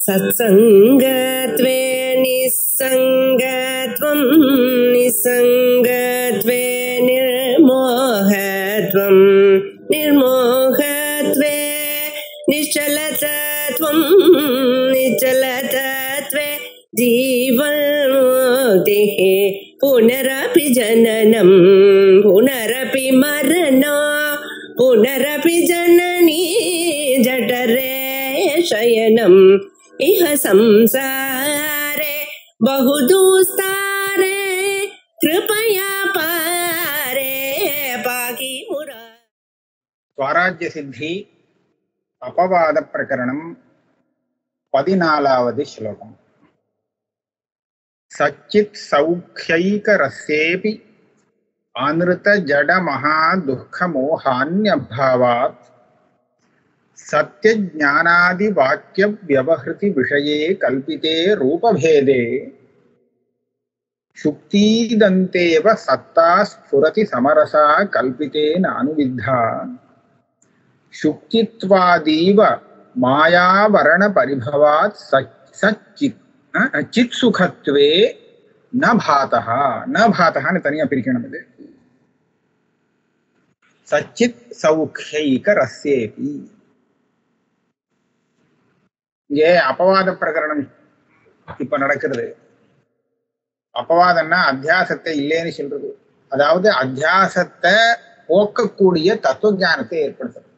सत्संगत्वे निस्संगत्वं निस्संगत्वे निर्मोहत्वं निर्मोहत्वे निश्चलतत्वं निश्चलतत्वे जीवन्मुक्तिः पुनरपि जननं पुनरपि मरणं पुनरपि जननी जठरे शयनम् इह संसारे बहुदुस्तारे कृपया पारे पाहि मुरा। स्वराज्य सिद्धि अपवाद प्रकरणम 14வது श्लोकम। सच्चित् सौख्यैक रस्येपि अनृत जड महा दुःख मोहान्यभावात् सत्य ज्ञानादि वाक्य व्यवहृति विषये कल्पिते रूपभेदे शुक्तिदन्तेव सत्ता स्फुरति समरसा कल्पितेन अनुविद्धा शुक्तित्वादीव मायावरण परिभवात् चित् सुखत्वे न भातः ने तनिया पिरिकणम इदु सच्चित् सौख्यैक रस्येपि இங்கே अपवाद பிரகரணம் இப்ப நடக்கிறது. अपवादம்னா அத்தியாசத்தை இல்லைன்னு சொல்றது, அதாவது அத்தியாசத்தை போக்கக்கூடிய தத்துவ ஞானத்தை ஏற்படுத்துறது.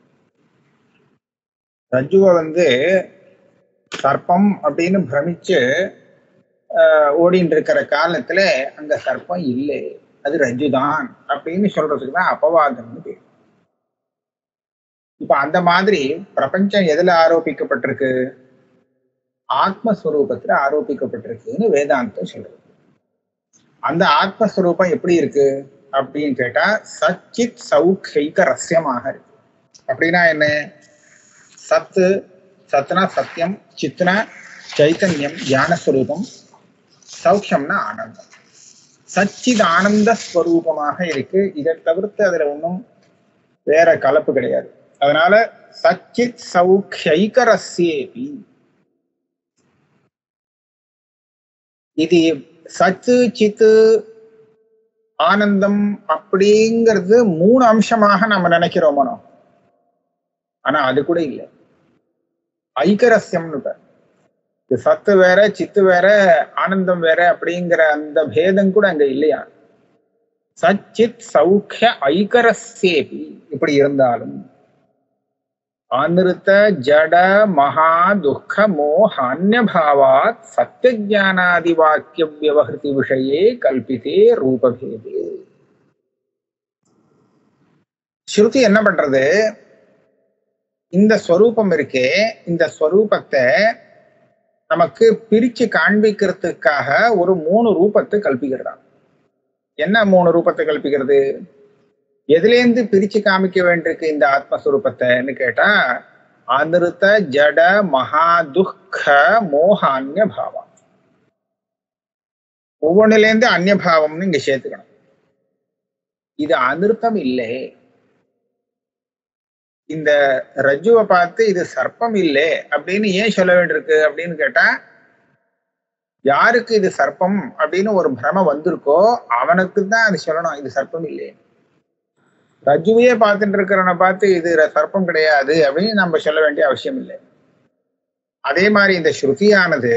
ரஜுவை சர்ப்பம் அப்படின்னு பிரமிச்சு ஓடிட்டு இருக்கிற காலத்துல அங்க சர்ப்பம் இல்லை, அது ரஜுதான் அப்படின்னு சொல்றதுக்கு தான் அப்பவாதம்னு பேர். இப்ப அந்த மாதிரி பிரபஞ்சம் எதுல ஆரோபிக்கப்பட்டிருக்கு? ஆத்மஸ்வரூபத்துல ஆரோபிக்கப்பட்டிருக்குன்னு வேதாந்தம் சொல்றது. அந்த ஆத்மஸ்வரூபம் எப்படி இருக்கு அப்படின்னு கேட்டா சச்சித் சௌக்ஷைக ரஸ்யமாக இருக்கு. அப்படின்னா என்ன? சத்து, சத்னா சத்தியம், சித்னா சைத்தன்யம் ஞானஸ்வரூபம், சௌக்கியம்னா ஆனந்தம். சச்சித் ஆனந்த ஸ்வரூபமாக இருக்கு. இதை தவிர்த்து அதுல ஒன்றும் வேற கலப்பு கிடையாது. அதனால சச்சித் சௌக்ஷைக ரஸ்யேபி, இது சத்து சித்து ஆனந்தம் அப்படிங்கிறது 3 அம்சமாக நம்ம நினைக்கிறோமோ, ஆனா அது கூட இல்லை. ஐக்கரஸ்யம்னு சத்து வேற சித்து வேற ஆனந்தம் வேற அப்படிங்கிற அந்த பேதம் கூட அங்க இல்லையா. சச்சித் சௌக்கிய ஐக்கரஸ்யேபி இப்படி இருந்தாலும் அனிருத்த ஜட மகா துக்க மோஹான்யபாவாத் சத்ய ஞானாதி வாக்கிய வியவஹிருதி விஷயே கல்பிதே ரூபபேதே. ஸ்ருதி என்ன பண்றது? இந்த ஸ்வரூபம் இருக்கே, இந்த ஸ்வரூபத்தை நமக்கு பிரிச்சு காண்பிக்கிறதுக்காக ஒரு 3 ரூபத்தை கல்பிக்கிறதா. என்ன 3 ரூபத்தை கல்பிக்கிறது? எதுலேருந்து பிரிச்சு காமிக்க வேண்டியிருக்கு இந்த ஆத்மஸ்வரூபத்தைன்னு கேட்டா அனிருத்த ஜட மகா துக்க மோகான்ய பாவம். ஒவ்வொன்னுலேருந்து அந்நியபாவம்னு இங்க சேர்த்துக்கணும். இது அனிருத்தம் இல்லை. இந்த ரஜுவை பார்த்து இது சர்ப்பம் இல்லை அப்படின்னு ஏன் சொல்ல வேண்டியிருக்கு அப்படின்னு கேட்டா, யாருக்கு இது சர்ப்பம் அப்படின்னு ஒரு பிரம வந்திருக்கோ அவனுக்கு தான் அது சொல்லணும் இது சர்ப்பம் இல்லை. ரஜுவையே பார்த்துட்டு இருக்கிறவனை பார்த்து இது சர்ப்பம் கிடையாது அப்படின்னு நம்ம சொல்ல வேண்டிய அவசியம் இல்லை. அதே மாதிரி இந்த ஸ்ருதியானது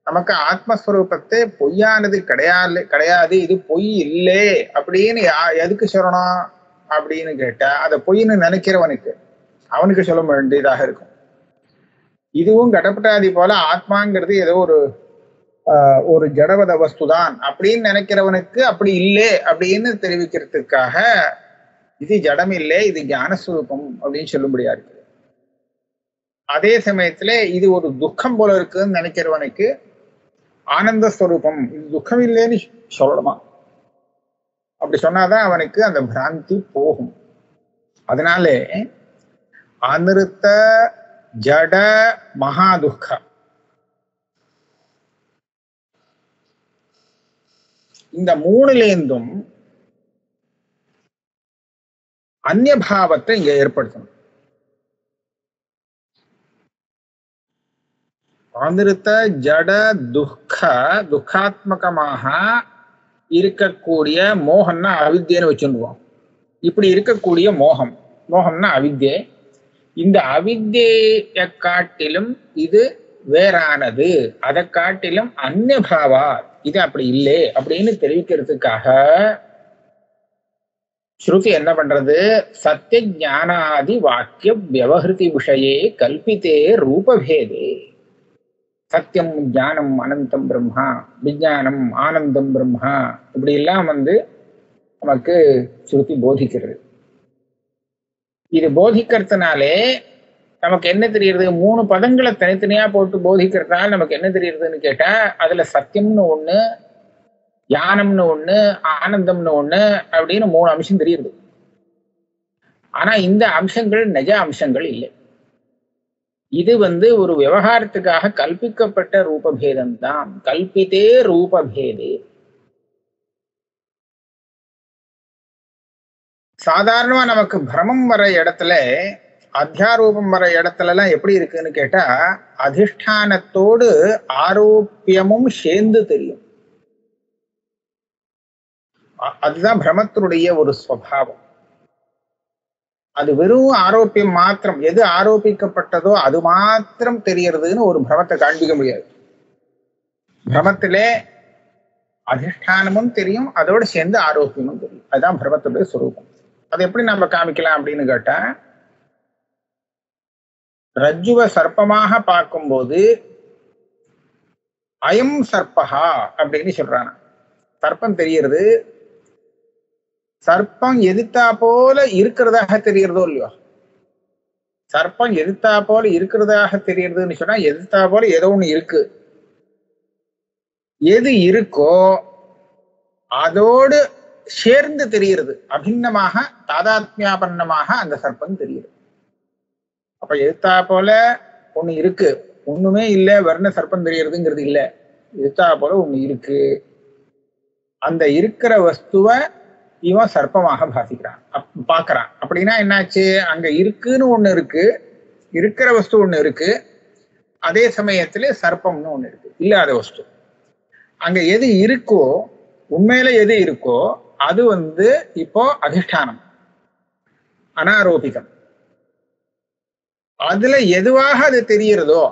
நமக்கு ஆத்மஸ்வரூபத்தை பொய்யானது கிடையாது இது பொய் இல்லை அப்படின்னு எதுக்கு சொல்லணும் அப்படின்னு கேட்டா, அதை பொய்ன்னு நினைக்கிறவனுக்கு அவனுக்கு சொல்ல வேண்டியதாக இருக்கும். இதுவும் கடப்பட்டாதி போல ஆத்மாங்கிறது ஏதோ ஒரு ஜடவத வஸ்துதான் அப்படின்னு நினைக்கிறவனுக்கு அப்படி இல்லை அப்படின்னு தெரிவிக்கிறதுக்காக இது ஜடம் இல்லை இது ஞானஸ்வரூபம் அப்படின்னு சொல்லும்படியா இருக்கு. அதே சமயத்துல இது ஒரு துக்கம் போல இருக்குன்னு நினைக்கிறவனுக்கு ஆனந்த ஸ்வரூபம் இது துக்கம் இல்லைன்னு சொல்லணுமா? அப்படி சொன்னாதான் அவனுக்கு அந்த பிராந்தி போகும். அதனாலே அனிருத்த ஜட மகா துக்கம் இந்த 3லேருந்தும் அந்நியபாவத்தை இங்க ஏற்படுத்தணும். அமிர்த ஜட துக்காத்மகமாக இருக்கக்கூடிய மோகம்னா அவித்யன்னு வச்சுருவோம். இப்படி இருக்கக்கூடிய மோகம்னா அவித்யை. இந்த அவித்யை காட்டிலும் இது வேறானது, அதை காட்டிலும் அந்நியபாவா, இது அப்படி இல்லை அப்படின்னு தெரிவிக்கிறதுக்காக ஸ்ருதி என்ன பண்றது? சத்திய ஞானாதி வாக்கிய வியவஹிருதி விஷயே கல்பித்தே ரூபபேதே. சத்தியம் ஞானம் அனந்தம் பிரம்மா, விஞ்ஞானம் ஆனந்தம் பிரம்மா, இப்படி எல்லாம் நமக்கு ஸ்ருதி போதிக்கிறது. இது போதிக்கிறதுனாலே நமக்கு என்ன தெரியுது? 3 பதங்களை தனித்தனியா போட்டு போதிக்கிறதுனால நமக்கு என்ன தெரியுதுன்னு கேட்டா, அதுல சத்தியம்னு ஒண்ணு, ஞானம்னு ஒண்ணு, ஆனந்தம்னு ஒண்ணு அப்படின்னு 3 அம்சம் தெரியுது. ஆனா இந்த அம்சங்கள் நிஜ அம்சங்கள் இல்லை. இது ஒரு விவகாரத்துக்காக கல்பிக்கப்பட்ட ரூபபேதம் தான். கல்பித்தே ரூபபேதே. சாதாரணமா நமக்கு பிரமம் வர இடத்துல, அத்தியாரூபம் வர இடத்துல எல்லாம் எப்படி இருக்குன்னு கேட்டா, அதிஷ்டானத்தோடு ஆரோப்பியமும் சேர்ந்து தெரியும். அதுதான் பிரமத்தினுடைய ஒரு ஸ்வபாவம். அது வெறும் ஆரோப்பியம் மாத்திரம், எது ஆரோபிக்கப்பட்டதோ அது மாத்திரம் தெரியறதுன்னு ஒரு பிரமத்தை காண்பிக்க முடியாது. பிரமத்திலே அதிஷ்டானமும் தெரியும், அதோடு சேர்ந்து ஆரோக்கியமும் தெரியும். அதுதான் பிரமத்துடைய சுரூபம். அது எப்படி நம்ம காமிக்கலாம் அப்படின்னு கேட்டா, ரஜ்ஜுவ சர்ப்பமாக பார்க்கும்போது அயம் சர்ப்பஹா அப்படின்னு சொல்றானா, சர்ப்பம் தெரியறது. சர்ப்பம் எதிர்த்தா போல இருக்கிறதாக தெரியறதோ இல்லையோ? சர்ப்பம் எதிர்த்தா போல இருக்கிறதாக தெரியறதுன்னு சொன்னா, எதிர்த்தா போல ஏதோ ஒண்ணு இருக்கு. எது இருக்கோ அதோடு சேர்ந்து தெரிகிறது. அபிண்ணமாக தாதாத்மியாபன்னமாக அந்த சர்ப்பம் தெரியுது. அப்ப எதிர்த்தா போல ஒண்ணு இருக்கு, ஒண்ணுமே இல்லை வர்ண சர்ப்பம் தெரியறதுங்கிறது இல்லை. எதிர்த்தா போல ஒண்ணு இருக்கு. அந்த இருக்கிற வஸ்துவை இவன் சர்ப்பமாக பாசிக்கிறான், பாக்குறான். அப்படின்னா என்னாச்சு? அங்க இருக்குன்னு ஒண்ணு இருக்கு, இருக்கிற வஸ்து ஒண்ணு இருக்கு, அதே சமயத்துல சர்ப்பம்னு ஒண்ணு இருக்கு, இல்லாத வஸ்து. அங்க எது இருக்கோ, உண்மையில எது இருக்கோ அது இப்போ அதிஷ்டானம், அனாரோபிகம். அதுல எதுவாக அது தெரியறதோ,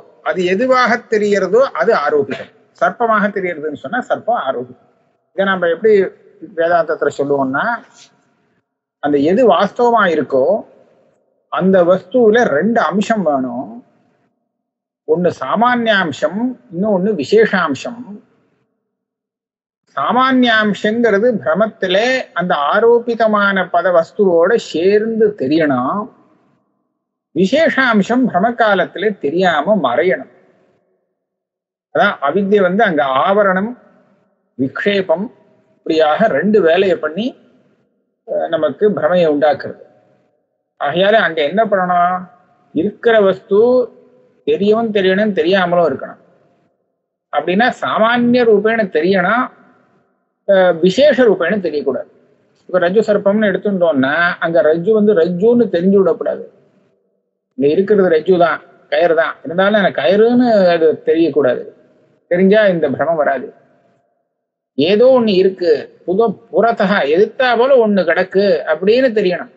அது ஆரோபிகம். சர்ப்பமாக தெரியறதுன்னு சொன்னா சர்ப்பம் ஆரோபிகம். இதை நம்ம எப்படி வேதாந்தத்துல சொல்லுவோம்னா, அந்த எது வாஸ்தவமா இருக்கோ அந்த வஸ்துவில 2 அம்சம் வேணும். ஒண்ணு சாமானியாம்சம், இன்னொன்னு விசேஷாம்சம். சாமானியாம்சங்கிறது பிரமத்திலே அந்த ஆரோபிதமான பத வஸ்துவோட சேர்ந்து தெரியணும். விசேஷாம்சம் பிரம காலத்திலே தெரியாம மறையணும். அதான் அவித்யை அங்க ஆவரணம், விக்ஷேபம், இப்படியாக 2 வேலையை பண்ணி நமக்கு பிரமையை உண்டாக்குறது. ஆகையால அங்க என்ன பண்ணணும்? இருக்கிற வஸ்து தெரியவும் தெரியணும், தெரியாமலும் இருக்கணும். அப்படின்னா சாமானிய ரூபேன தெரியணும், விசேஷ ரூபேன தெரியக்கூடாது. இப்ப ரஜ்ஜு சர்ப்பம்னு எடுத்துட்டோம்னா அங்க ரஜ்ஜு ரஜ்ஜுன்னு தெரிஞ்சு விடக்கூடாது. இங்க இருக்கிறது ரஜ்ஜு தான், கயிறு தான், இருந்தாலும் எனக்கு கயிறுன்னு அது தெரியக்கூடாது. தெரிஞ்சா இந்த பிரமம் வராது. ஏதோ ஒண்ணு இருக்கு, புறத்தகா எதிர்த்தா போல ஒண்ணு கிடக்கு அப்படின்னு தெரியணும்.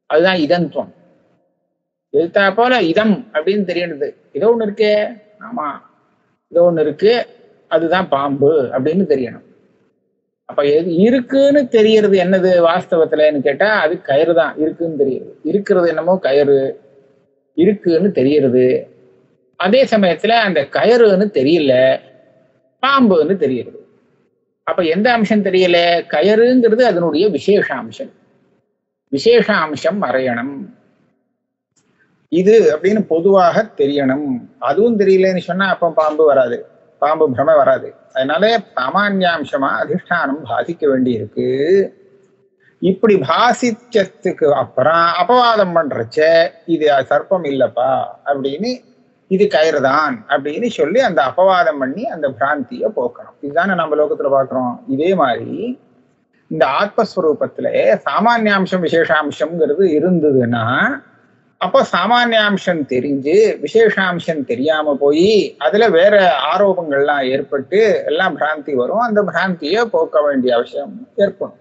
அதுதான் இதந்துவம். எதிர்த்தா போல இதம் அப்படின்னு தெரியணுது. ஏதோ ஒண்ணு இருக்கே, ஆமா ஏதோ ஒண்ணு இருக்கு, அதுதான் பாம்பு அப்படின்னு தெரியணும். அப்ப எது இருக்குன்னு தெரியறது என்னது வாஸ்தவத்துலன்னு கேட்டா, அது கயிறு தான் இருக்குன்னு தெரியுது. இருக்கிறது என்னமோ கயிறு இருக்குன்னு தெரியறது. அதே சமயத்துல அந்த கயிறுன்னு தெரியல, பாம்புன்னு தெரியுது. அப்ப எந்த அம்சம் தெரியல? கயிறுங்கிறது அதனுடைய விசேஷாம்சம். விசேஷாம்சம் மறையணும். இது அப்படின்னு பொதுவாக தெரியணும். அதுவும் தெரியலன்னு சொன்னா அப்ப பாம்பு வராது, பாம்பு பிரம வராது. அதனால சாமானியாம்சமா அதிஷ்டானம் பாசிக்க வேண்டி இருக்கு. இப்படி பாசிச்சதுக்கு அப்புறம் அபவாதம் பண்றச்ச இது சர்ப்பம் இல்லப்பா அப்படின்னு, இது கயிறு தான் அப்படின்னு சொல்லி அந்த அபவாதம் பண்ணி அந்த பிராந்திய போக்கணும். இதுதானே நம்ம லோகத்துல பாக்குறோம். இதே மாதிரி இந்த ஆத்மஸ்வரூபத்துல சாமானியாம்சம் விசேஷாம்சம்ங்கிறது இருந்ததுன்னா அப்போ சாமானியாம்சம் தெரிஞ்சு விசேஷாம்சம் தெரியாம போய் அதுல வேற ஆரோபங்கள்லாம் ஏற்பட்டு எல்லாம் பிராந்தி வரும். அந்த பிராந்தியை போக்க வேண்டிய அவசியம் ஏற்படும்.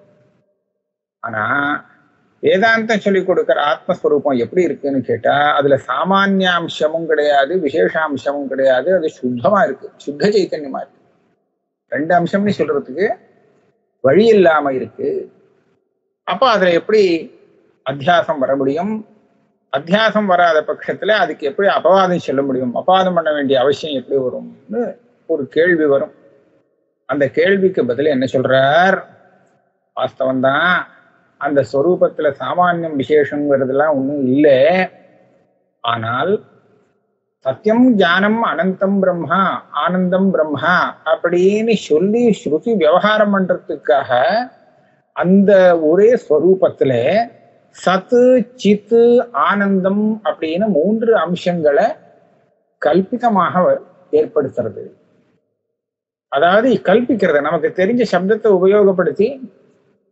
ஆனா வேதாந்தம் சொல்லி கொடுக்கிற ஆத்மஸ்வரூபம் எப்படி இருக்குன்னு கேட்டா அதுல சாமானியாம்சமும் கிடையாது, விசேஷாம்சமும் கிடையாது. அது சுத்தமா இருக்கு, சுத்த சைத்தன்யமா இருக்கு. ரெண்டு அம்சம்னு சொல்றதுக்கு வழி இல்லாம இருக்கு. அப்ப அதுல எப்படி அத்தியாசம் வர முடியும்? அத்தியாசம் வராத பட்சத்துல அதுக்கு எப்படி அபவாதம் சொல்ல முடியும்? அபவாதம் பண்ண வேண்டிய அவசியம் எப்படி வரும்னு ஒரு கேள்வி வரும். அந்த கேள்விக்கு பதில் என்ன சொல்றார்? வாஸ்தவம் தான், அந்த ஸ்வரூபத்துல சாமானியம் விசேஷங்கிறதுலாம் ஒண்ணும் இல்லை. ஆனால் சத்தியம் ஞானம் அனந்தம் பிரம்மா ஆனந்தம் பிரம்மா அப்படின்னு சொல்லி ஸ்ருதி விவகாரம் பண்றதுக்காக அந்த ஒரே ஸ்வரூபத்துல சத்து சித்து ஆனந்தம் அப்படின்னு மூன்று அம்சங்களை கல்பிதமாக ஏற்படுத்துறது. அதாவது கல்பிக்கிறது, நமக்கு தெரிஞ்ச சப்தத்தை உபயோகப்படுத்தி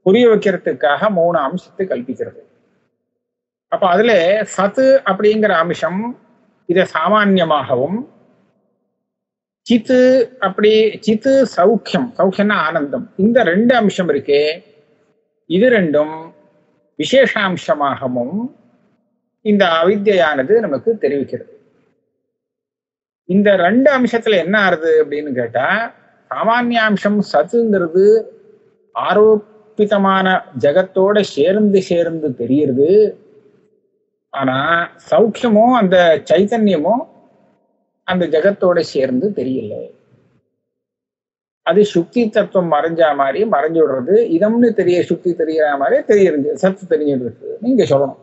புரிய வைக்கிறதுக்காக மூணு அம்சத்தை கல்பிக்கிறது. அப்ப அதுல சத்து அப்படிங்கிற அம்சம் இத சாமான்யமாகவும், சித்து சித்து சௌக்கியம், சௌக்கியம்னா ஆனந்தம், இந்த ரெண்டு அம்சம் இருக்கே இது ரெண்டும் விசேஷாம்சமாகவும் இந்த அவித்யானது நமக்கு தெரிவிக்கிறது. இந்த ரெண்டு அம்சத்துல என்ன ஆறுது அப்படின்னு கேட்டா, சாமானியாம்சம் சத்துங்கிறது ஆரோப்பிதமான ஜகத்தோட சேர்ந்து தெரியுது. ஆனா சௌக்கியமும் அந்த சைத்தன்யமும் அந்த ஜகத்தோட சேர்ந்து தெரியல. அது சுக்தி தத்துவம் மறைஞ்சா மாதிரி மறைஞ்சு விடுறது, இதம்னு தெரிய சுக்தி தெரியற மாதிரி தெரியுது, சத்து தெரிஞ்சிருக்கு நீங்க சொல்லணும்.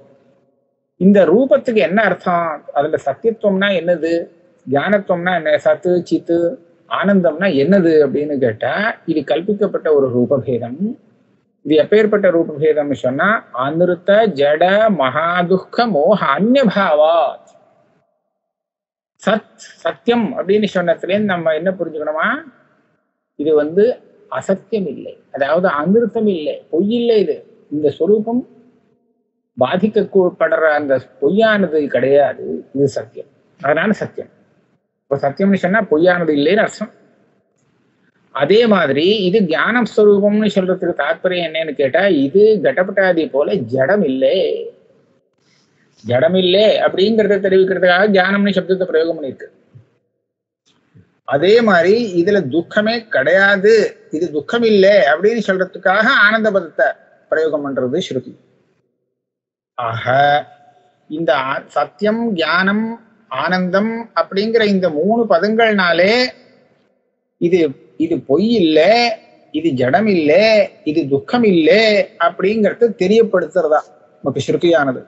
இந்த ரூபத்துக்கு என்ன அர்த்தம்? அதுல சத்தியத்துவம்னா என்னது, ஞானத்துவம்னா என்ன, சத்து சித்து ஆனந்தம்னா என்னது அப்படின்னு கேட்டா இது கல்பிக்கப்பட்ட ஒரு ரூபபேதம். இது எப்பேற்பட்ட ரூபபேதம்னு சொன்னா அனிருத்த ஜட மகாதுக்க மோக அந்நியபாவா. சத்தியம் அப்படின்னு சொன்னதுலேருந்து நம்ம என்ன புரிஞ்சுக்கணுமா, இது அசத்தியம் இல்லை, அதாவது அனிருத்தம் இல்லை, பொய் இல்லை. இந்த ஸ்வரூபம் பாதிக்கப்படுற அந்த பொய்யானது கிடையாது, இது சத்தியம். அதனால சத்தியம். இப்போ சத்தியம்னு சொன்னா பொய்யானது இல்லைன்னு அர்த்தம். அதே மாதிரி இது ஞானம் ஸ்வரூபம்னு சொல்றதுக்கு தாற்பயம் என்னன்னு கேட்டா, இது கடப்பட்டாதி போல ஜடம் இல்லை. ஜடம் இல்லை அப்படிங்கிறத தெரிவிக்கிறதுக்காக ஞானம்னு சப்தத்தை பிரயோகம் பண்ணிருக்கு. அதே மாதிரி இதுல துக்கமே கிடையாது, இது துக்கம் இல்லை அப்படின்னு சொல்றதுக்காக ஆனந்த பதத்தை பிரயோகம் பண்றது ஸ்ருதி. ஆக இந்த சத்தியம் ஞானம் ஆனந்தம் அப்படிங்கிற இந்த மூணு பதங்கள்னாலே இது இது பொய் இல்லை, இது ஜடம் இல்லை, இது துக்கம் இல்லை அப்படிங்கிறது தெரியப்படுத்துறதா நமக்கு ஸ்ருதியானது.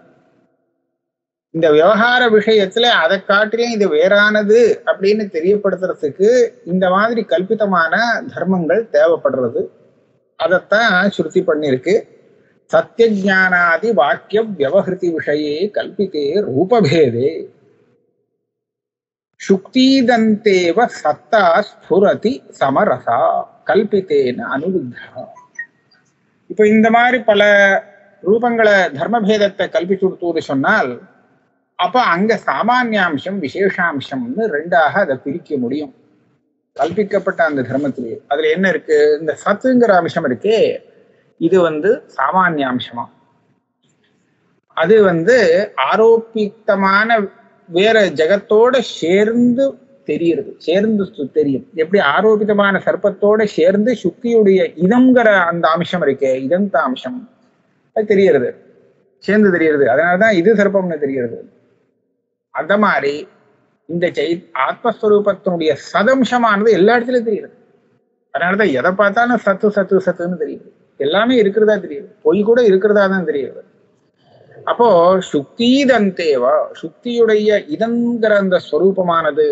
இந்த விவகார விஷயத்துல அதை காட்டிலும் இது வேறானது அப்படின்னு தெரியப்படுத்துறதுக்கு இந்த மாதிரி கல்பிதமான தர்மங்கள் தேவைப்படுறது. அதைத்தான் ஸ்ருதி பண்ணிருக்கு. சத்திய ஞானாதி வாக்கிய வியவஹிருதி விஷயே கல்பித்தே ரூபபேதே சுக்தீதந்தேவ சத்தா ஸ்புரதி சமரசா கல்பித்தேன அனுருத்தா. இப்ப இந்த மாதிரி பல ரூபங்களை தர்மபேதத்தை கல்பிச்சு கொடுத்து சொன்னால் அப்ப அங்க சாமானியாம்சம் விசேஷாம்சம்னு ரெண்டாக அதை பிரிக்க முடியும் கல்பிக்கப்பட்ட அந்த தர்மத்திலேயே. அதுல என்ன இருக்கு, இந்த சத்துங்கிற அம்சம் இருக்கே இது சாமானியாம்சமா, அது ஆரோப்பித்தமான வேற ஜகத்தோட சேர்ந்து தெரியுது, சேர்ந்து தெரியும். எப்படி ஆரோபிதமான சர்ப்பத்தோட சேர்ந்து சுக்தியுடைய இதம்ங்கிற அந்த அம்சம் இருக்கே, இதந்த அம்சம் அது தெரியறது, சேர்ந்து தெரியறது. அதனாலதான் இது சர்ப்பம்னு தெரியறது. அந்த மாதிரி இந்த ஆத்மஸ்வரூபத்தினுடைய சதம்சமானது எல்லா இடத்துலயும் தெரியுது. அதனாலதான் எதை பார்த்தாலும் சத்து சத்து சத்துன்னு தெரியுது, எல்லாமே இருக்கிறதா தெரியுது, பொய் கூட இருக்கிறதா தான் தெரியுது. அப்போ சுக்தீதந்தேவா, சுக்தியுடைய இதங்கிற அந்த ஸ்வரூபமானது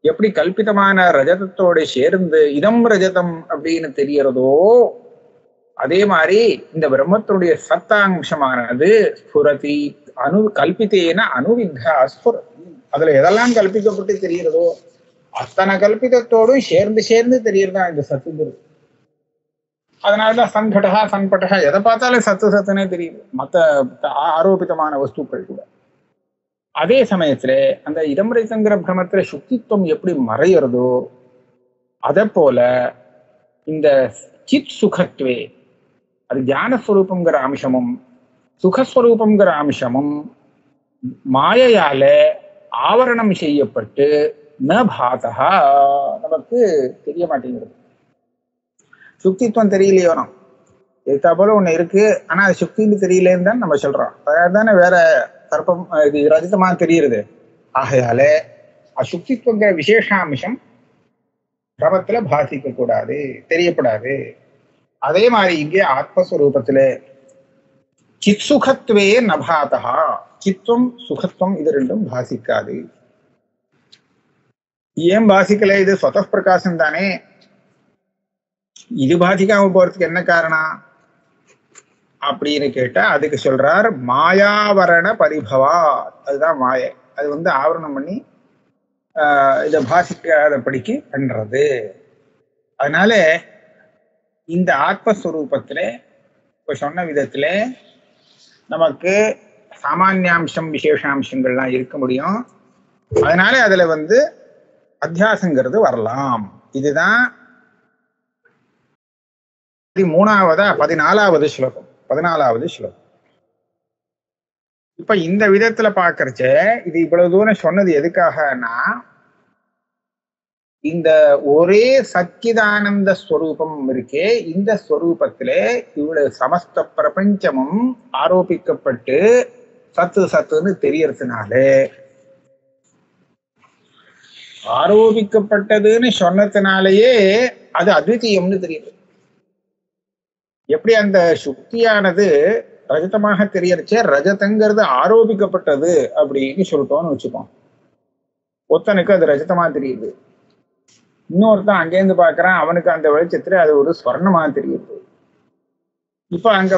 எப்படி கல்பிதமான ரஜதத்தோட சேர்ந்து இதம் ரஜதம் அப்படின்னு தெரியறதோ அதே மாதிரி இந்த பிரம்மத்தினுடைய சத்தாம்சமானது ஸ்புரதி கல்பித்தேன அனுவித்தா ஸ்புரதி. அதுல எதெல்லாம் கல்பிக்கப்பட்டு தெரிகிறதோ அத்தனை கல்பிதத்தோடும் சேர்ந்து தெரியறதா இந்த சத்துங்கிறது. அதனாலதான் சங்கடகா சன்பட்டகா எதை பார்த்தாலும் சத்து சத்துனே தெரியுது, மற்ற ஆரோபிதமான வஸ்துக்கள் கூட. அதே சமயத்துல அந்த இதம்ரஜிதங்கிற பிரமத்துல சுக்தித்துவம் எப்படி மறையிறதோ அதை போல இந்த சித் சுகத்வே அது ஞானஸ்வரூபங்கிற அம்சமும் சுகஸ்வரூபங்கிற அம்சமும் மாயையால ஆவரணம் செய்யப்பட்டு ந பாதகா நமக்கு தெரிய மாட்டேங்கிறது. சுக்தித்துவம் தெரியலையோ நாம் எதா போல ஒண்ணு இருக்கு, ஆனா அது சுக்தின்னு தெரியலேன்னு தான் நம்ம சொல்றோம். அதானே வேற சர்ப்பம் இது ரஜிதமா தெரியுது. ஆகையால அசுக்தித்துவங்கிற விசேஷாம்சம் பிரமத்துல பாதிக்க கூடாது, தெரியப்படாது. அதே மாதிரி இங்கே ஆத்மஸ்வரூபத்துல சித் சுகத்வே நபாதா, சித்துவம் சுகத்துவம் இது ரெண்டும் பாசிக்காது. ஏன் பாசிக்கல? இது ஸ்வத பிரகாசம் தானே. இது பாதிக்காம போறதுக்கு என்ன காரணம் அப்படின்னு கேட்டா அதுக்கு சொல்றார் மாயாவரண பரிபவா. அதுதான் மாயை. அது ஆவரணம் பண்ணி இதை பாசிக்காதபடிக்கு பண்றது. அதனால இந்த ஆத்மஸ்வரூபத்துல இப்ப சொன்ன விதத்துல நமக்கு சாமானியாம்சம் விசேஷாம்சங்கள்லாம் இருக்க முடியும். அதனால அதுல அத்தியாசங்கிறது வரலாம். இதுதான் 14வது ஸ்லோகம். இப்ப இந்த விதத்துல பாக்குறச்ச இது இவ்வளவு தூரம் சொன்னது எதுக்காகனா, இந்த ஒரே சச்சிதானந்த ஸ்வரூபம் இருக்கே, இந்த ஸ்வரூபத்திலே இவ்வளவு சமஸ்த பிரபஞ்சமும் ஆரோபிக்கப்பட்டு சத்து சத்துன்னு தெரியறதுனால, ஆரோபிக்கப்பட்டதுன்னு சொன்னதுனாலேயே அது அத்விதீயம்னு தெரியுது. எப்படி அந்த சுக்தியானது ரஜதமாக தெரியறச்சே, ரஜதங்கிறது ஆரோபிக்கப்பட்டது அப்படின்னு சொல்லிட்டோம்னு வச்சுப்போம். ஒருத்தனுக்கு அது ரஜதமா தெரியுது, இன்னொருத்தன் அங்கேருந்து பாக்குறான், அவனுக்கு அந்த வெளிச்சத்துல அது ஒரு ஸ்வர்ணமா தெரியுது. இப்ப அங்க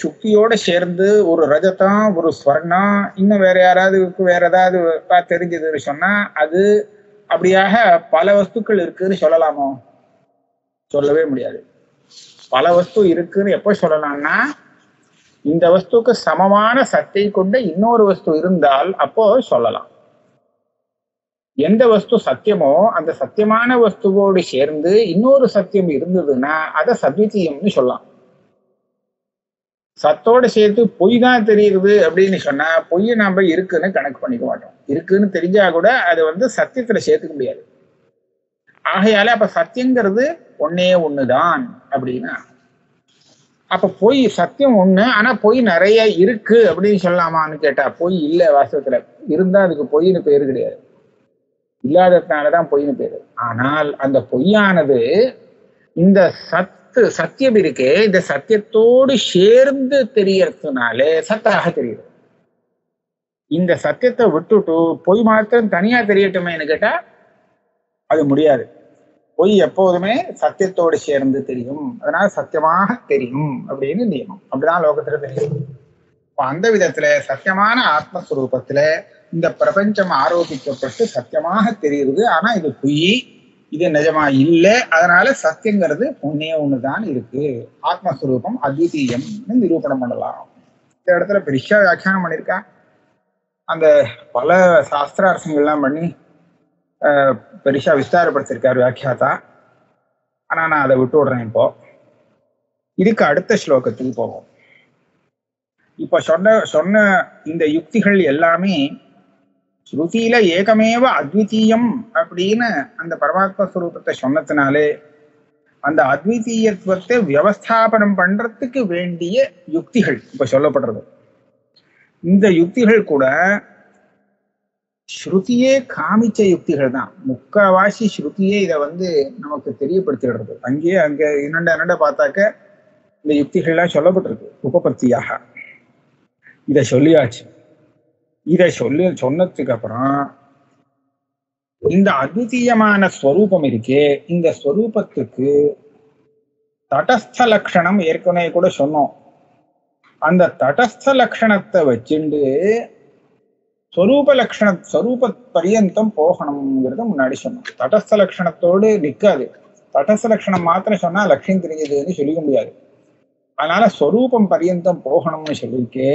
சுக்தியோட சேர்ந்து ஒரு ரஜதம் ஒரு ஸ்வர்ணம் இன்னும் வேற யாராவது வேற ஏதாவது தெரிஞ்சதுன்னு சொன்னா அது அப்படியாக பல வஸ்துக்கள் இருக்குன்னு சொல்லலாமோ? சொல்லவே முடியாது. பல வஸ்து இருக்குன்னு எப்ப சொல்லலாம்னா, இந்த வஸ்துக்கு சமமான சத்தை கொண்ட இன்னொரு வஸ்து இருந்தால் அப்போ சொல்லலாம். எந்த வஸ்து சத்தியமோ அந்த சத்தியமான வஸ்துவோடு சேர்ந்து இன்னொரு சத்தியம் இருந்ததுன்னா அதை சத்விதீயம்னு சொல்லலாம். சத்தோட சேர்த்து பொய் தான் தெரியுது அப்படின்னு சொன்னா பொய்யை நாம இருக்குன்னு கணக்கு பண்ணிக்க மாட்டோம். இருக்குன்னு தெரிஞ்சா கூட அது சத்தியத்துல சேர்த்துக்க முடியாது. ஆகையால அப்ப சத்தியங்கிறது ஒன்னே ஒண்ணுதான் அப்படின்னா, அப்ப பொய் சத்தியம் ஒண்ணு, ஆனா பொய் நிறைய இருக்கு அப்படின்னு சொல்லலாமான்னு கேட்டா பொய் இல்ல. வாஸ்தவத்துல இருந்தா அதுக்கு பொய்னு பேரு கிடையாது, இல்லாததுனாலதான் பொய்னு பேரு. ஆனால் அந்த பொய்யானது இந்த சத்தியம் இருக்கே, இந்த சத்தியத்தோடு சேர்ந்து தெரியறதுனாலே சத்தாக தெரியுது. இந்த சத்தியத்தை விட்டுட்டு பொய் மாத்திரம் தனியா தெரியட்டுமேன்னு கேட்டா அது முடியாது. பொய் எப்போதுமே சத்தியத்தோடு சேர்ந்து தெரியும், அதனால சத்தியமாக தெரியும் அப்படின்னு நியமம். அப்படிதான் லோகத்துல தெரியும். அந்த விதத்துல சத்தியமான ஆத்மஸ்வரூபத்துல இந்த பிரபஞ்சம் ஆரோபிக்கப்பட்டு சத்தியமாக தெரியுது. ஆனா இது பொய், இது நிஜமா இல்லை. அதனால சத்தியங்கிறது ஒன்னே ஒண்ணுதான் இருக்கு, ஆத்மஸ்வரூபம் அத்விதீயம் நிரூபணம் பண்ணலாம். இந்த இடத்துல பெரிய வியாக்கியானம் பண்ணியிருக்கா. அந்த பல சாஸ்திரார்த்தங்கள்லாம் பண்ணி பெருசா விஸ்தாரப்படுத்திருக்காரு வியாக்கியாத்தா. ஆனா நான் அதை விட்டு விடுறேன். இப்போ இதுக்கு அடுத்த ஸ்லோகத்துக்கு போவோம். இப்ப சொன்ன இந்த யுக்திகள் எல்லாமே ஸ்ருதியில ஏகமேவ அத்விதீயம் அப்படின்னு அந்த பரமாத்ம ஸ்வரூபத்தை சொன்னதுனாலே அந்த அத்விதீயத்துவத்தை வியவஸ்தாபனம் பண்றதுக்கு வேண்டிய யுக்திகள் இப்ப சொல்லப்படுறது. இந்த யுக்திகள் கூட ஸ்ருதியே காமிச்ச யுக்திகள் தான். முக்காவாசி ஸ்ருதியே இதை நமக்கு தெரியப்படுத்திடுறது. அங்க என்னண்ட பார்த்தாக்க இந்த யுக்திகள்லாம் சொல்லப்பட்டிருக்கு உபபத்தியாக. இதை சொல்லியாச்சு. இதை சொன்னதுக்கு அப்புறம் இந்த அத்விதீயமான ஸ்வரூபம் இருக்கே, இந்த ஸ்வரூபத்துக்கு தடஸ்த லட்சணம் ஏற்கனவே கூட சொன்னோம். அந்த தடஸ்த லட்சணத்தை வச்சுண்டு ஸ்வரூப பரியந்தம் போகணுங்கிறத முன்னாடி சொன்னோம். தடஸ்த லட்சணத்தோடு நிற்காது. தடஸ்த லட்சணம் மாத்திரம் சொன்னா லட்சியம் தெரிஞ்சதுன்னு சொல்லிக்க முடியாது. அதனால ஸ்வரூபம் பரியந்தம் போகணும்னு சொல்லியிருக்கே.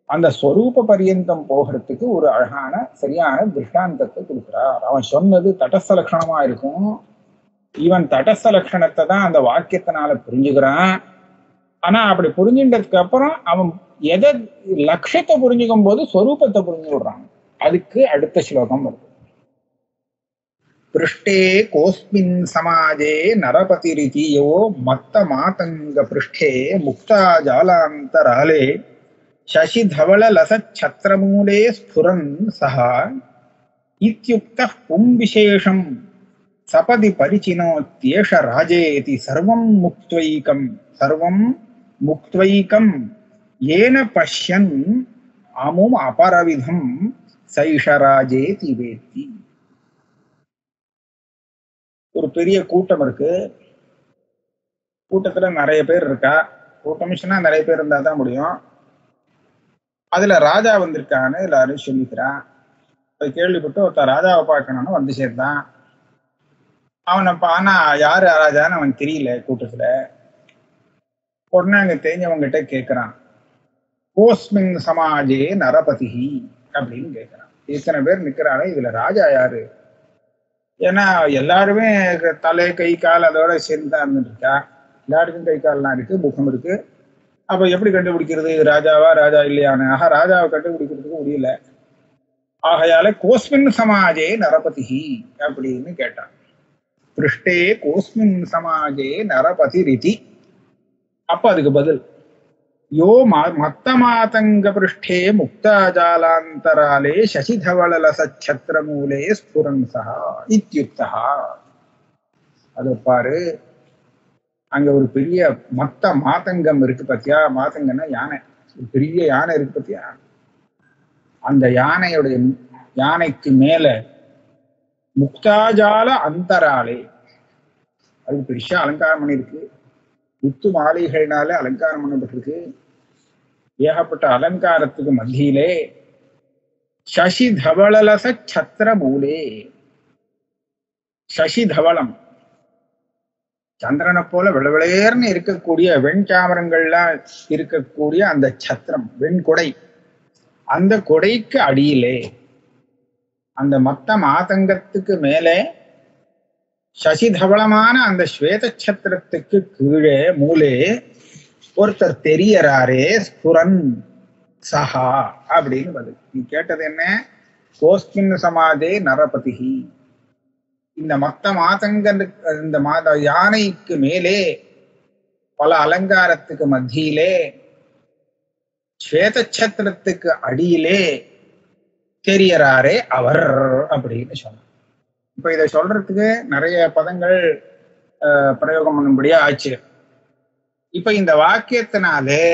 அந்த ஸ்வரூப பரியந்தம் போகிறதுக்கு ஒரு அழகான சரியான திருஷ்டாந்தத்தை கொடுக்கிறார். அவன் சொன்னது தடஸ்த லட்சணமா இருக்கும். இவன் தடஸ்த லட்சணத்தை தான் அந்த வாக்கியத்தினால புரிஞ்சுக்கிறான். ஆனா அப்படி புரிஞ்சுட்டதுக்கு அப்புறம் அவன் எதை லட்சியத்தை புரிஞ்சுக்கும் போது ஸ்வரூபத்தை புரிஞ்சு விடுறான். அதுக்கு அடுத்த ஸ்லோகம் வருது. பிருஷ்டே கோஸ்மின் சமாஜே நரபதிரிதி யோ மத்த மாதங்க பிருஷ்டே முக்தா ஜாலாந்தராலே சசி தவள லசச்சத்திரமூலே ஸ்புரன் சஹா இத்யுக்தः பும்விசேஷம் சபதி பரிச்சினோத்யேஷ ராஜேதி சர்வம் முக்த்வைகம் ஏன பஷ்யன் அமும் அபரவிதம் சைஷ ராஜேதி வேத்தி. ஒரு பெரிய கூட்டம் இருக்கு. கூட்டத்துல நிறைய பேர் இருக்கா. கூட்டம்னா நிறைய பேர் இருந்தா தான் முடியும். அதுல ராஜா வந்திருக்கான்னு எல்லாரும் சொல்லிக்கிறான். அதை கேள்விப்பட்டு ஒருத்தர் ராஜாவை பார்க்கணும்னு வந்து சேர்ந்தான். அவனை ஆனா யாரு ராஜான்னு அவன் தெரியல கூட்டத்துல. உடனே அங்க தெரிஞ்சவங்கிட்ட கேட்கிறான், கோஸ்மின் சமாஜே நரபதிஹி அப்படின்னு கேட்கிறான். இத்தனை பேர் நிக்கிறாங்க, இதுல ராஜா யாரு? ஏன்னா எல்லாருமே தலை கை கால் அதோட சேர்ந்துதான் இருந்துருக்கா. எல்லாருக்கும் கை கால்லாம் இருக்கு, முகம் இருக்கு. அப்ப எப்படி கண்டுபிடிக்கிறது ராஜாவா ராஜா இல்லையான்னு? ஆக ராஜாவை கண்டுபிடிக்கிறதுக்கு முடியல. ஆகையால கோஸ்மின் சமாஜே நரபதிஹி அப்படின்னு கேட்டான். பிருஷ்டே கோஸ்மின் சமாஜே நரபதி ரிதி. அப்ப அதுக்கு பதில் யோ மத்த மாதங்க பிருஷ்டே முக்தாஜாலாந்தராலே சசிதவளலசச்சத்திரமூலே ஸ்புரன் சஹா இத்யுக்தா. அது பாரு, அங்க ஒரு பெரிய மத்த மாதங்கம் இருக்கு பத்தியா? மாதங்கன்னா யானை. ஒரு பெரிய யானை இருக்கு பத்தியா? அந்த யானைக்கு மேல முக்தாஜால அந்தராலே, அது பெரிய அலங்காரம் பண்ணிருக்கு. முத்து மாளிகைனால அலங்காரம் பண்ணப்பட்டிருக்கு. ஏகப்பட்ட அலங்காரத்துக்கு மத்தியிலே சசி தவளலச சத்திர மூலே, சசி தவளம் சந்திரனை போல விளவிளேர்னு இருக்கக்கூடிய வெண்சாமரங்கள்லாம் இருக்கக்கூடிய அந்த சத்திரம், வெண்கொடை, அந்த கொடைக்கு அடியிலே, அந்த மத்த மாதங்கத்துக்கு மேலே சசிதவளமான அந்த ஸ்வேத சத்திரத்துக்கு கீழே மூலே ஒருத்தர் தெரியறாரே ஸ்புரன் சஹா அப்படின்னு பதில். நீ கேட்டது என்ன? கோஸ்மின் சமாஜே நரபதிஹி. இந்த மத்த மாதங்க, இந்த யானைக்கு மேலே பல அலங்காரத்துக்கு மத்தியிலே ஸ்வேதச்சத்திரத்துக்கு அடியிலே தெரியறாரே அவர் அப்படின்னு சொன்னார். இப்ப இதை சொல்றதுக்கு நிறைய பதங்கள் பிரயோகம் பண்ணும்படியா ஆச்சு. இப்ப இந்த வாக்கியத்தினாலே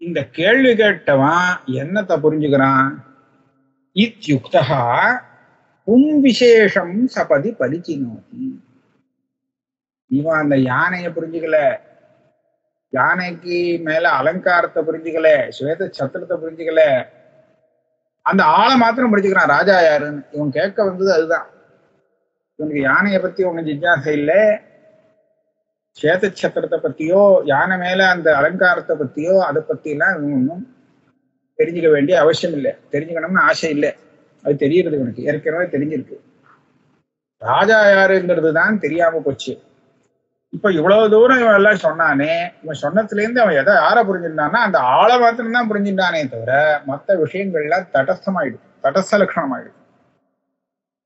இந்த கேள்வி கேட்டவன் என்னத்தை புரிஞ்சுக்கிறான்? இத்யுக்தா பும்விசேஷம் சபதி பரிச்சினோதி. இவன் அந்த யானைய புரிஞ்சுக்கல, யானைக்கு மேல அலங்காரத்தை புரிஞ்சுக்கல, ஸ்வேத சத்திரத்தை புரிஞ்சுக்கல, அந்த ஆளை மாத்திரம் புரிஞ்சுக்கிறான் ராஜா யாருன்னு. இவன் கேட்க வந்தது அதுதான். இவனுக்கு யானையை பத்தி ஒன்னும் ஜிஜ்ஞாசை இல்லை, ஸ்வேத சத்திரத்தை பத்தியோ யானை மேல அந்த அலங்காரத்தை பத்தியோ அதை பத்தி எல்லாம் இவன் ஒன்றும் தெரிஞ்சுக்க வேண்டிய அவசியம் இல்லை, தெரிஞ்சுக்கணும்னு ஆசை இல்லை. அது தெரியறது இவனுக்கு ஏற்கனவே தெரிஞ்சிருக்கு. ராஜா யாருங்கிறது தான் தெரியாம போச்சு. இப்ப இவ்வளவு தூரம் இவன் எல்லாம் சொன்னானே, இவன் சொன்னதுல இருந்து அவன் எதை யாரை புரிஞ்சிருந்தான்னா அந்த ஆளை மாத்திரம் தான் புரிஞ்சிருந்தானே தவிர மற்ற விஷயங்கள்லாம் தடஸ்தமாயிடும், தடஸ்த லட்சணம் ஆயிடும்.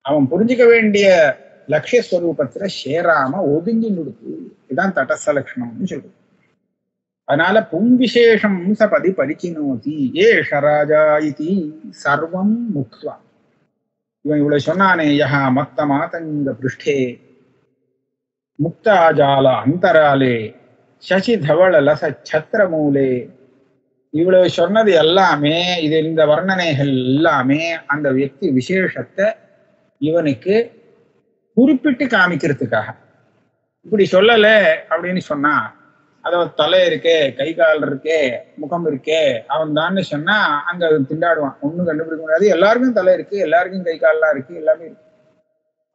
அவன் புரிஞ்சுக்க வேண்டிய லட்சியஸ்வரூபத்துல சேராம ஒதுங்கி நுடுக்கு. இதுதான் தடஸ்த லட்சணம்னு சொல்லுது. அதனால பும்விசேஷம் சபதி பரிச்சினோதி ஏஷ ராஜா இதி சர்வம் முக்த்வா. இவன் இவ்வளவு சொன்னானே, யஹா மத்த மாதங்க பிருஷ்டே முக்தாஜால அந்தராலே சசி தவள லச சத்திரமூலே, இவ்வளவு சொன்னது எல்லாமே, இது இந்த வர்ணனைகள் எல்லாமே அந்த வியக்தி விசேஷத்தை இவனுக்கு குறிப்பிட்டு காமிக்கிறதுக்காக. இப்படி சொல்லல அப்படின்னு சொன்னா, அதாவது தலை இருக்கே, கை கால் இருக்கே, முகம் இருக்கே, அவன் தான் சொன்னா அங்க திண்டாடுவான், ஒண்ணும் கண்டுபிடிக்க முடியாது. எல்லாருக்கும் தலை இருக்கு, எல்லாருக்கும் கை கால்லாம் இருக்கு, எல்லாமே இருக்கு.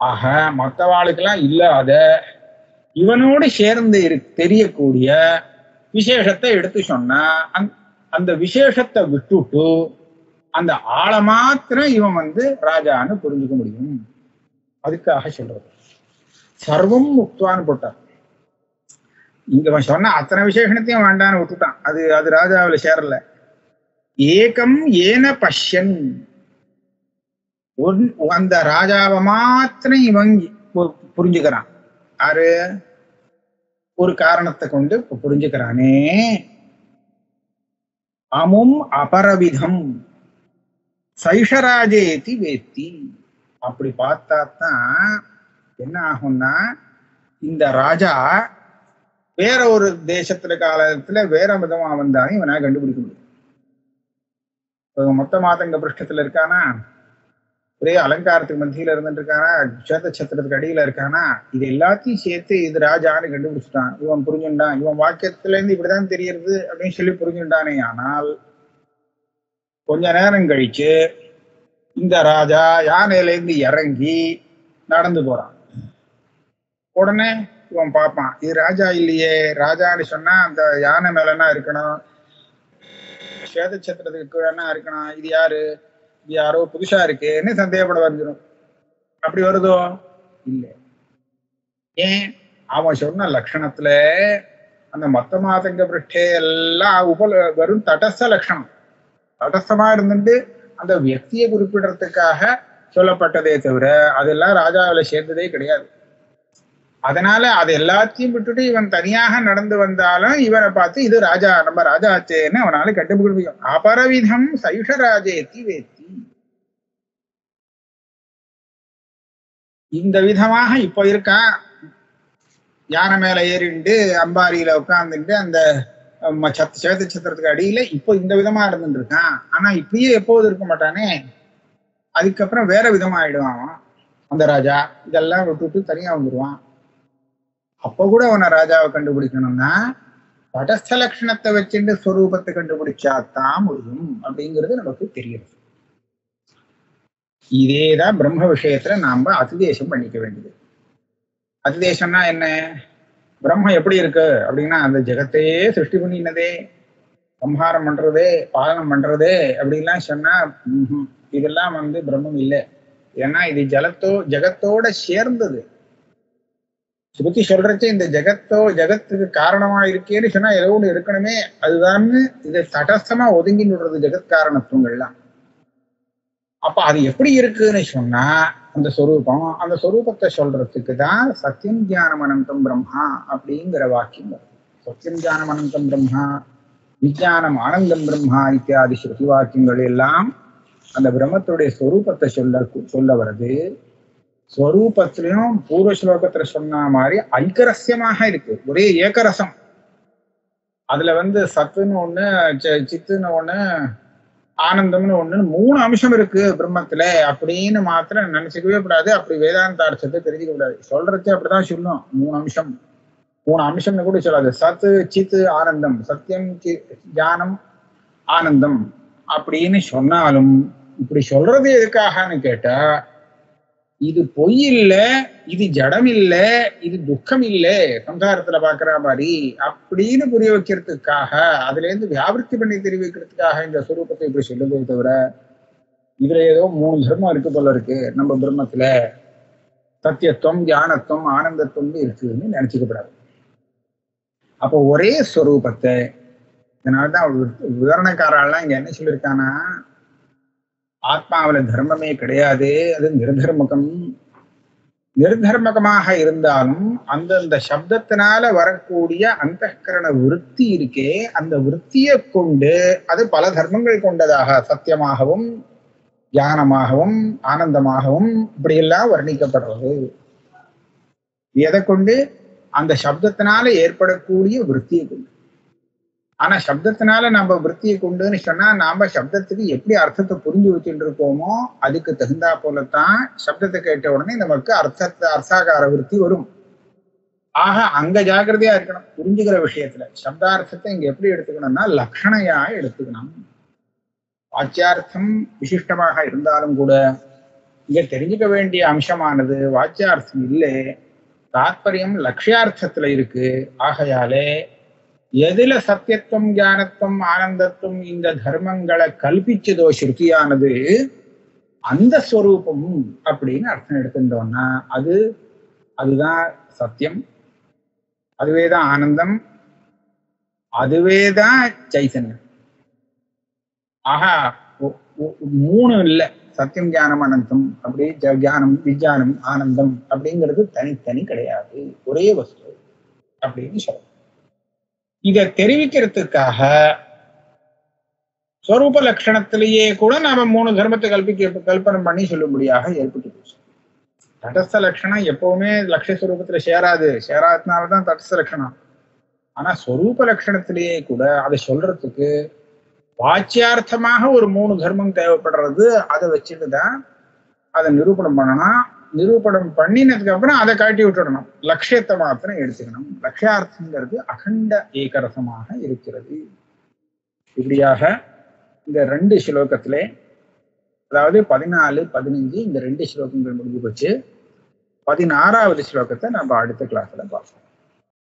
ஆக மற்றவாளுக்கெல்லாம் இல்லாத இவனோடு சேர்ந்து தெரியக்கூடிய விசேஷத்தை எடுத்து சொன்னா அந்த விசேஷத்தை விட்டுட்டு அந்த ஆளை மாத்திரம் இவன் ராஜான்னு புரிஞ்சுக்க முடியும். அதுக்காக சொல்றது சர்வம் முக்துவான்னு போட்டார். இங்க அவன் சொன்ன அத்தனை விசேஷத்தையும் வேண்டான்னு விட்டுட்டான். அது ராஜாவில் சேரல. ஏகம் ஏன பஷ்யன், அந்த ராஜாவை மாத்திரம் இவன் புரிஞ்சுக்கிறான். யாரு? ஒரு காரணத்தை கொண்டு புரிஞ்சுக்கிறானே. அமும் அபரவிதம் சைஷராஜேதி வேத்தி. அப்படி பார்த்தாத்தான் என்ன ஆகும்னா, இந்த ராஜா வேற ஒரு தேசத்துல காலத்துல வேற விதமா வந்தாலும் இவனா கண்டுபிடிக்க முடியும். மொத்த மாதங்க பிருஷ்டத்துல இருக்கானா, ஒரே அலங்காரத்துக்கு மத்தியில இருந்துட்டு இருக்கானா, சேத சத்திரத்துக்கு அடியில இருக்கானா, இது எல்லாத்தையும் சேர்த்து இது ராஜான்னு கண்டுபிடிச்சிட்டான். இவன் புரிஞ்சுட்டான். இவன் வாக்கியத்துல இருந்து இப்படிதான் தெரியறது அப்படின்னு சொல்லி புரிஞ்சுட்டானே. ஆனால் கொஞ்ச நேரம் கழிச்சு இந்த ராஜா யானையில இருந்து இறங்கி நடந்து போறான். உடனே இவன் பார்ப்பான், இது ராஜா இல்லையே. ராஜான்னு சொன்னா அந்த யானை மேலன்னா இருக்கணும், சேத சத்திரத்துக்கு வேணா இருக்கணும். இது யாரு? இது யாரோ புதுசா இருக்கேன்னு சந்தேகப்பட வந்துடும். அப்படி வருதோ? இல்லை. ஏன்? அவன் சொன்ன லட்சணத்துல அந்த மொத்த மாதங்க பிருஷ்டே எல்லாம் வெறும் தடஸ்த லட்சணம். தடஸ்தமா இருந்துட்டு அந்த வியக்தியை குறிப்பிடுறதுக்காக சொல்லப்பட்டதே தவிர அதெல்லாம் ராஜாவில சேர்ந்ததே கிடையாது. அதனால அது எல்லாத்தையும் விட்டுட்டு இவன் தனியாக நடந்து வந்தாலும் இவனை பார்த்து இது ராஜா, நம்ம ராஜா ஆச்சேன்னு அவனால கண்டுபிடிக்கும். அபரவிதம் சைஷராஜேத்தி வேத்தி. இந்த விதமாக இப்ப இருக்கான், யானை மேல ஏறிண்டு அம்பாரியில உட்கார்ந்துட்டு அந்த சேத சத்திரத்துக்கு அடியில இப்போ இந்த விதமா இருந்துட்டு இருக்கான். ஆனா இப்படியே எப்போது இருக்க மாட்டானே, அதுக்கப்புறம் வேற விதமா ஆயிடுவான் அந்த ராஜா. இதெல்லாம் விட்டுட்டு தனியா வந்துடுவான். அப்ப கூட அவனை ராஜாவை கண்டுபிடிக்கணும்னா தடஸ்த லட்சணத்தை வச்சுட்டு ஸ்வரூபத்தை கண்டுபிடிச்சாதான் முடியும் அப்படிங்கிறது நமக்கு தெரியுது. இதேதான் பிரம்ம விஷயத்துல நாம அதிதேசம் பண்ணிக்க வேண்டியது. அதிதேசம்னா என்ன? பிரம்மம் எப்படி இருக்கு அப்படின்னா, அந்த ஜெகத்தையே சிருஷ்டி பண்ணினதே, சம்ஹாரம் பண்றதே, பாலனம் பண்றதே அப்படின்லாம் சொன்னா இதெல்லாம் பிரம்மம் இல்லை. ஏன்னா இது ஜெகத்தோட சேர்ந்தது. ஸ்ருதி சொல்றச்சு இந்த ஜெகத்துக்கு காரணமா இருக்கேன்னு சொன்னா ஏதோ ஒண்ணு இருக்கணுமே, அதுதான் இதை தடஸ்தமா ஒதுங்கி விடுறது ஜெகத் காரணத்துவங்கள்லாம். அப்ப அது எப்படி இருக்குன்னு சொன்னா அந்த சொரூபம், அந்த சொரூபத்தை சொல்றதுக்கு தான் சத்தியம் ஞானம் அனந்தம் பிரம்மா அப்படிங்கிற வாக்கியம். சத்தியம் ஞானம் அனந்தம் பிரம்மா, விஞ்ஞானம் ஆனந்தம் பிரம்மா இத்தியாதி ஸ்ருதி வாக்கியங்கள் எல்லாம் அந்த பிரம்மத்துடைய ஸ்வரூபத்தை சொல்ல வருது. ஸ்வரூபத்திலையும் பூர்வ ஸ்லோகத்துல சொன்ன மாதிரி ஐக்கரஸ்யமாக இருக்கு, ஒரே ஏகரசம். அதுல சத்துன்னு ஒண்ணு, சித்துன்னு ஒண்ணு, ஆனந்தம்னு ஒண்ணு, 3 அம்சம் இருக்கு பிரம்மத்துல அப்படின்னு மாத்திரம் நினைச்சுக்கவே கூடாது. அப்படி வேதாந்த அர்த்தத்தை தெரிஞ்சுக்க கூடாது. சொல்றதே அப்படிதான் சொல்லணும். 3 அம்சம்னு கூட சொல்லாது. சத்து சித்து ஆனந்தம், சத்தியம் ஞானம் ஆனந்தம் அப்படின்னு சொன்னாலும் இப்படி சொல்றது எதுக்காகன்னு கேட்டா, இது பொய் இல்ல, இது ஜடம் இல்ல, இது துக்கம் இல்ல, சம்சாரத்துல பாக்குற மாதிரி அப்படின்னு புரிய வைக்கிறதுக்காக, அதுல இருந்து வியாபிருத்தி பண்ணி தெரிவிக்கிறதுக்காக இந்த சுரூபத்தை இப்படி சொல்லுதே தவிர இதுல ஏதோ 3 தர்மம் இருக்கு போல இருக்கு நம்ம பிரம்மத்துல, சத்தியத்துவம் ஞானத்துவம் ஆனந்தத்துவம் இருக்குன்னு நினைச்சுக்கப்படாது. அப்போ ஒரே ஸ்வரூபத்தை, இதனாலதான் விவரணக்காரெல்லாம் இங்க என்ன சொல்லியிருக்கானா, ஆத்மாவில தர்மமே கிடையாது, அது நிர்தர்மகம். நிர்தர்மகமாக இருந்தாலும் அந்தந்த சப்தத்தினால வரக்கூடிய அந்தःகரண விருத்தி இருக்கே, அந்த விருத்தியை கொண்டு அது பல தர்மங்கள் கொண்டதாக சத்தியமாகவும் ஞானமாகவும் ஆனந்தமாகவும் இப்படியெல்லாம் வர்ணிக்கப்படுறது. எதை கொண்டு? அந்த சப்தத்தினால ஏற்படக்கூடிய விருத்தியை கொண்டு. ஆனா சப்தத்தினால நம்ம விருத்தியை கொண்டுன்னு சொன்னா நாம சப்தத்துக்கு எப்படி அர்த்தத்தை புரிஞ்சு வச்சுட்டு இருக்கோமோ அதுக்கு தகுந்தா போலத்தான் சப்தத்தை கேட்ட உடனே நமக்கு அர்த்தாகார விருத்தி வரும். ஆக அங்க ஜாக்கிரதையா இருக்கணும் புரிஞ்சுக்கிற விஷயத்துல. சப்தார்த்தத்தை இங்க எப்படி எடுத்துக்கணும்னா லக்ஷணையா எடுத்துக்கணும். வாச்சியார்த்தம் விசிஷ்டமாக இருந்தாலும் கூட இங்க தெரிஞ்சுக்க வேண்டிய அம்சமானது வாச்சியார்த்தம் இல்லை, தாத்பரியம் லட்சியார்த்தத்துல இருக்கு. ஆகையாலே எதுல சத்தியத்துவம், ஞானத்துவம், ஆனந்தத்துவம் இந்த தர்மங்களை கல்பிச்சதோ ஸ்ருதியானது அந்த ஸ்வரூபம் அப்படின்னு அர்த்தம் எடுத்துட்டோம்னா அதுதான் சத்தியம், அதுவேதான் ஆனந்தம், அதுவேதான் சைத்தன்யம். ஆஹா, மூணு இல்ல, சத்தியம் ஞானம் அனந்தம் அப்படி ஞானம் விஞ்ஞானம் ஆனந்தம் அப்படிங்கிறது தனித்தனி கிடையாது, ஒரே வஸ்து அப்படின்னு சொல்றோம். இதை தெரிவிக்கிறதுக்காக ஸ்வரூப லட்சணத்திலேயே கூட நாம மூணு தர்மத்தை கல்பனை பண்ணி சொல்லும்படியாக ஏற்பட்டு போச்சு. தடஸ்த லட்சணம் எப்பவுமே லட்சிய ஸ்வரூபத்துல சேராதனாலதான் தடஸ்த லட்சணம். ஆனா ஸ்வரூப லட்சணத்திலேயே கூட அதை சொல்றதுக்கு வாச்சியார்த்தமாக ஒரு மூணு தர்மம் தேவைப்படுறது. அதை வச்சுட்டுதான் அதை நிரூபணம் பண்ணணும். நிரூபணம் பண்ணினதுக்கு அப்புறம் அதை காட்டி விட்டுடணும். லட்சியத்தை மாத்திரம் எடுத்துக்கணும். லட்சியார்த்தங்கிறது அகண்ட ஏகரசமாக இருக்கிறது. இப்படியாக இந்த 2 ஸ்லோகத்திலே, அதாவது 14, 15 இந்த 2 ஸ்லோகங்கள் முடிஞ்சு போச்சு. 16வது ஸ்லோகத்தை நம்ம அடுத்த கிளாஸ்ல பார்ப்போம்.